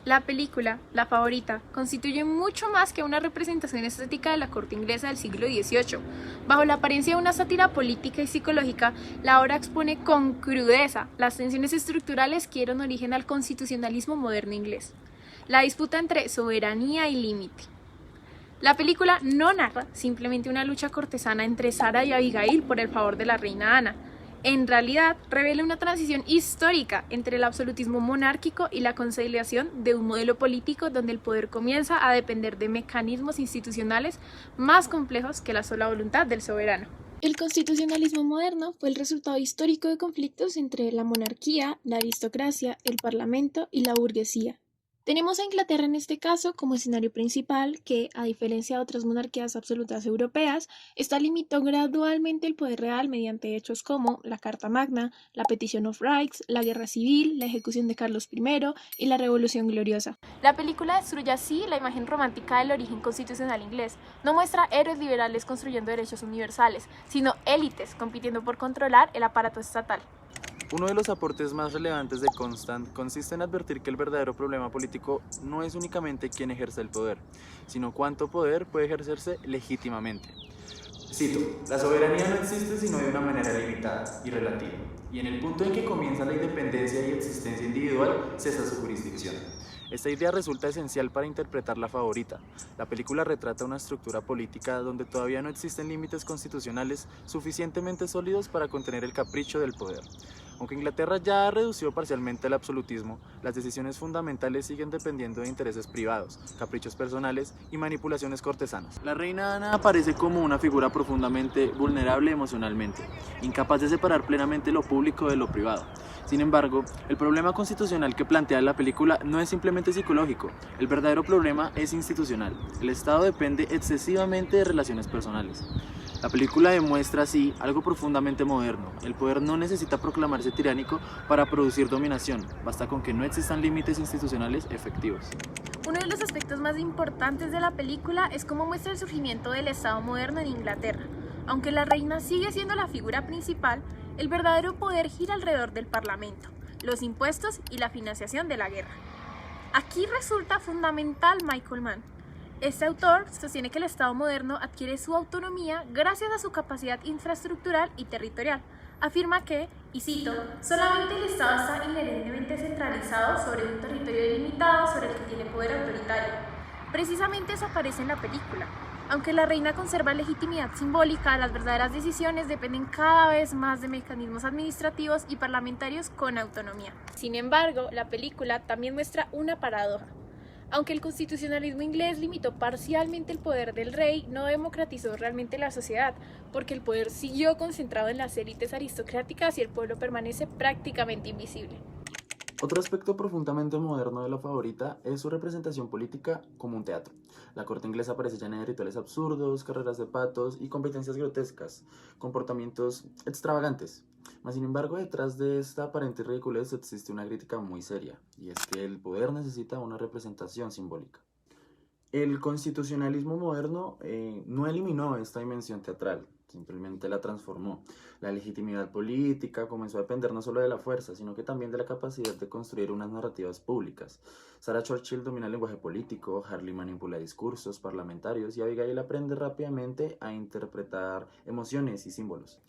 La película, La Favorita, constituye mucho más que una representación estética de la corte inglesa del siglo XVIII. Bajo la apariencia de una sátira política y psicológica, la obra expone con crudeza las tensiones estructurales que dieron origen al constitucionalismo moderno inglés. La disputa entre soberanía y límite. La película no narra simplemente una lucha cortesana entre Sara y Abigail por el favor de la reina Ana. En realidad, revela una transición histórica entre el absolutismo monárquico y la consolidación de un modelo político donde el poder comienza a depender de mecanismos institucionales más complejos que la sola voluntad del soberano. El constitucionalismo moderno fue el resultado histórico de conflictos entre la monarquía, la aristocracia, el parlamento y la burguesía. Tenemos a Inglaterra en este caso como escenario principal que, a diferencia de otras monarquías absolutas europeas, esta limitó gradualmente el poder real mediante hechos como la Carta Magna, la Petition of Rights, la Guerra Civil, la ejecución de Carlos I y la Revolución Gloriosa. La película destruye así la imagen romántica del origen constitucional inglés. No muestra héroes liberales construyendo derechos universales, sino élites compitiendo por controlar el aparato estatal. Uno de los aportes más relevantes de Constant consiste en advertir que el verdadero problema político no es únicamente quién ejerce el poder, sino cuánto poder puede ejercerse legítimamente. Cito, la soberanía no existe sino de una manera limitada y relativa, y en el punto en que comienza la independencia y existencia individual, cesa su jurisdicción. Esta idea resulta esencial para interpretar La Favorita. La película retrata una estructura política donde todavía no existen límites constitucionales suficientemente sólidos para contener el capricho del poder. Aunque Inglaterra ya ha reducido parcialmente el absolutismo, las decisiones fundamentales siguen dependiendo de intereses privados, caprichos personales y manipulaciones cortesanas. La reina Ana aparece como una figura profundamente vulnerable emocionalmente, incapaz de separar plenamente lo público de lo privado. Sin embargo, el problema constitucional que plantea la película no es simplemente psicológico, el verdadero problema es institucional. El Estado depende excesivamente de relaciones personales. La película demuestra así algo profundamente moderno. El poder no necesita proclamarse tiránico para producir dominación, basta con que no existan límites institucionales efectivos. Uno de los aspectos más importantes de la película es cómo muestra el surgimiento del Estado moderno en Inglaterra. Aunque la reina sigue siendo la figura principal, el verdadero poder gira alrededor del Parlamento, los impuestos y la financiación de la guerra. Aquí resulta fundamental Michael Mann. Este autor sostiene que el Estado moderno adquiere su autonomía gracias a su capacidad infraestructural y territorial. Afirma que, y cito, solamente el Estado está inherentemente centralizado sobre un territorio delimitado sobre el que tiene poder autoritario. Precisamente eso aparece en la película. Aunque la reina conserva legitimidad simbólica, las verdaderas decisiones dependen cada vez más de mecanismos administrativos y parlamentarios con autonomía. Sin embargo, la película también muestra una paradoja. Aunque el constitucionalismo inglés limitó parcialmente el poder del rey, no democratizó realmente la sociedad, porque el poder siguió concentrado en las élites aristocráticas y el pueblo permanece prácticamente invisible. Otro aspecto profundamente moderno de La Favorita es su representación política como un teatro. La corte inglesa aparece llena de rituales absurdos, carreras de patos y competencias grotescas, comportamientos extravagantes. Mas sin embargo, detrás de esta aparente ridiculez existe una crítica muy seria, y es que el poder necesita una representación simbólica. El constitucionalismo moderno no eliminó esta dimensión teatral, simplemente la transformó. La legitimidad política comenzó a depender no solo de la fuerza, sino que también de la capacidad de construir unas narrativas públicas. Sarah Churchill domina el lenguaje político, Harley manipula discursos parlamentarios y Abigail aprende rápidamente a interpretar emociones y símbolos.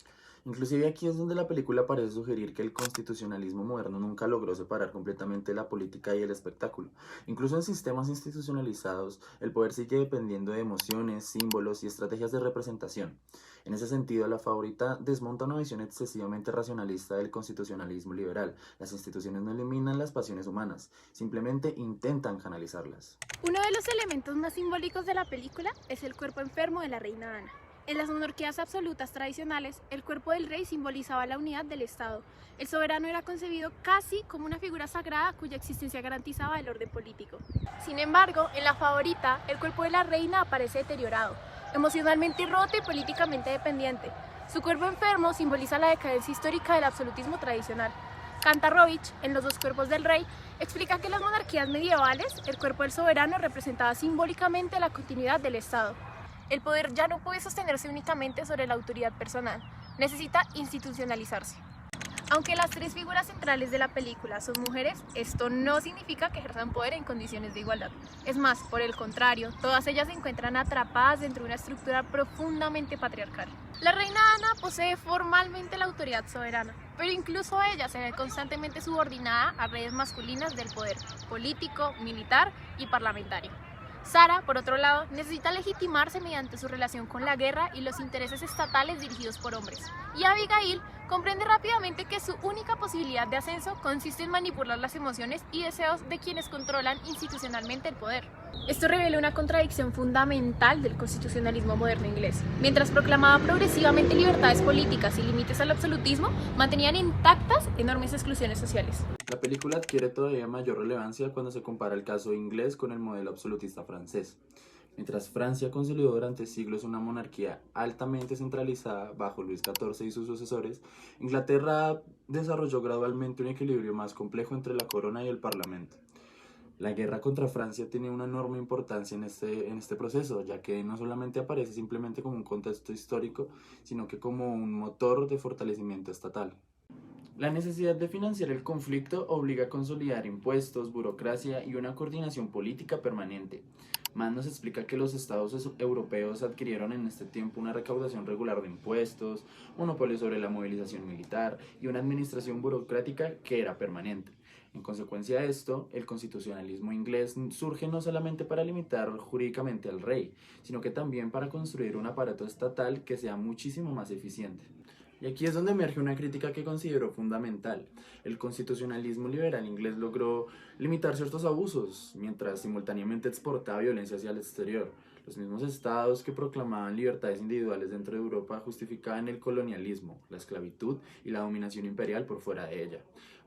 Inclusive aquí es donde la película parece sugerir que el constitucionalismo moderno nunca logró separar completamente la política y el espectáculo. Incluso en sistemas institucionalizados, el poder sigue dependiendo de emociones, símbolos y estrategias de representación. En ese sentido, La Favorita desmonta una visión excesivamente racionalista del constitucionalismo liberal. Las instituciones no eliminan las pasiones humanas, simplemente intentan canalizarlas. Uno de los elementos más simbólicos de la película es el cuerpo enfermo de la reina Ana. En las monarquías absolutas tradicionales, el cuerpo del rey simbolizaba la unidad del Estado. El soberano era concebido casi como una figura sagrada cuya existencia garantizaba el orden político. Sin embargo, en La Favorita, el cuerpo de la reina aparece deteriorado, emocionalmente roto y políticamente dependiente. Su cuerpo enfermo simboliza la decadencia histórica del absolutismo tradicional. Kantarovich, en Los dos cuerpos del rey, explica que en las monarquías medievales, el cuerpo del soberano representaba simbólicamente la continuidad del Estado. El poder ya no puede sostenerse únicamente sobre la autoridad personal, necesita institucionalizarse. Aunque las tres figuras centrales de la película son mujeres, esto no significa que ejerzan poder en condiciones de igualdad. Es más, por el contrario, todas ellas se encuentran atrapadas dentro de una estructura profundamente patriarcal. La reina Ana posee formalmente la autoridad soberana, pero incluso ella se ve constantemente subordinada a redes masculinas del poder político, militar y parlamentario. Sara, por otro lado, necesita legitimarse mediante su relación con la guerra y los intereses estatales dirigidos por hombres. Y Abigail comprende rápidamente que su única posibilidad de ascenso consiste en manipular las emociones y deseos de quienes controlan institucionalmente el poder. Esto revela una contradicción fundamental del constitucionalismo moderno inglés. Mientras proclamaba progresivamente libertades políticas y límites al absolutismo, mantenían intactas enormes exclusiones sociales. La película adquiere todavía mayor relevancia cuando se compara el caso inglés con el modelo absolutista francés. Mientras Francia consolidó durante siglos una monarquía altamente centralizada bajo Luis XIV y sus sucesores, Inglaterra desarrolló gradualmente un equilibrio más complejo entre la corona y el parlamento. La guerra contra Francia tiene una enorme importancia en este proceso, ya que no solamente aparece simplemente como un contexto histórico, sino que como un motor de fortalecimiento estatal. La necesidad de financiar el conflicto obliga a consolidar impuestos, burocracia y una coordinación política permanente. Mann nos explica que los estados europeos adquirieron en este tiempo una recaudación regular de impuestos, monopolio sobre la movilización militar y una administración burocrática que era permanente. En consecuencia de esto, el constitucionalismo inglés surge no solamente para limitar jurídicamente al rey, sino que también para construir un aparato estatal que sea muchísimo más eficiente. Y aquí es donde emerge una crítica que considero fundamental. El constitucionalismo liberal inglés logró limitar ciertos abusos, mientras simultáneamente exportaba violencia hacia el exterior. Los mismos estados que proclamaban libertades individuales dentro de Europa justificaban el colonialismo, la esclavitud y la dominación imperial por fuera de ella.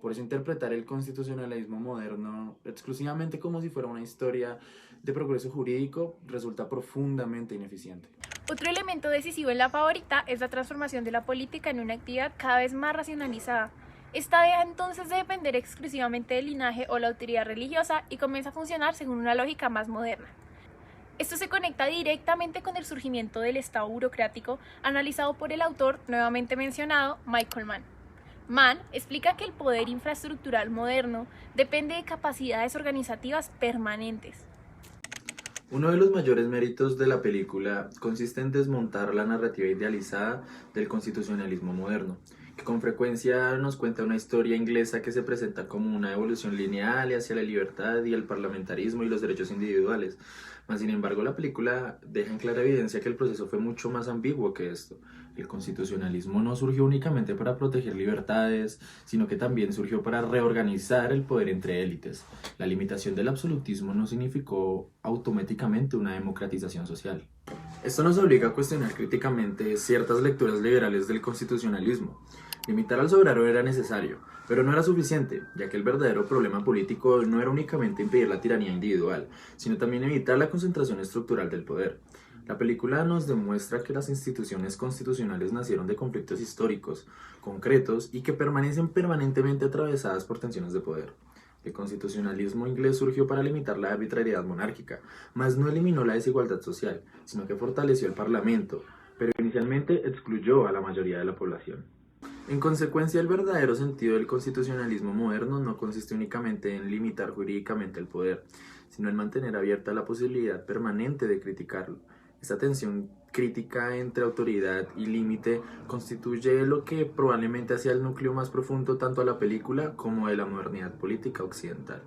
Por eso interpretar el constitucionalismo moderno exclusivamente como si fuera una historia de progreso jurídico resulta profundamente ineficiente. Otro elemento decisivo en La Favorita es la transformación de la política en una actividad cada vez más racionalizada. Esta deja entonces de depender exclusivamente del linaje o la autoridad religiosa y comienza a funcionar según una lógica más moderna. Esto se conecta directamente con el surgimiento del Estado burocrático, analizado por el autor nuevamente mencionado, Michael Mann. Mann explica que el poder infraestructural moderno depende de capacidades organizativas permanentes. Uno de los mayores méritos de la película consiste en desmontar la narrativa idealizada del constitucionalismo moderno, que con frecuencia nos cuenta una historia inglesa que se presenta como una evolución lineal hacia la libertad y el parlamentarismo y los derechos individuales. Mas, sin embargo, la película deja en clara evidencia que el proceso fue mucho más ambiguo que esto. El constitucionalismo no surgió únicamente para proteger libertades, sino que también surgió para reorganizar el poder entre élites. La limitación del absolutismo no significó automáticamente una democratización social. Esto nos obliga a cuestionar críticamente ciertas lecturas liberales del constitucionalismo. Limitar al soberano era necesario, pero no era suficiente, ya que el verdadero problema político no era únicamente impedir la tiranía individual, sino también evitar la concentración estructural del poder. La película nos demuestra que las instituciones constitucionales nacieron de conflictos históricos, concretos y que permanecen permanentemente atravesadas por tensiones de poder. El constitucionalismo inglés surgió para limitar la arbitrariedad monárquica, mas no eliminó la desigualdad social, sino que fortaleció el parlamento, pero inicialmente excluyó a la mayoría de la población. En consecuencia, el verdadero sentido del constitucionalismo moderno no consiste únicamente en limitar jurídicamente el poder, sino en mantener abierta la posibilidad permanente de criticarlo. Esta tensión crítica entre autoridad y límite constituye lo que probablemente hacía el núcleo más profundo tanto a la película como de la modernidad política occidental.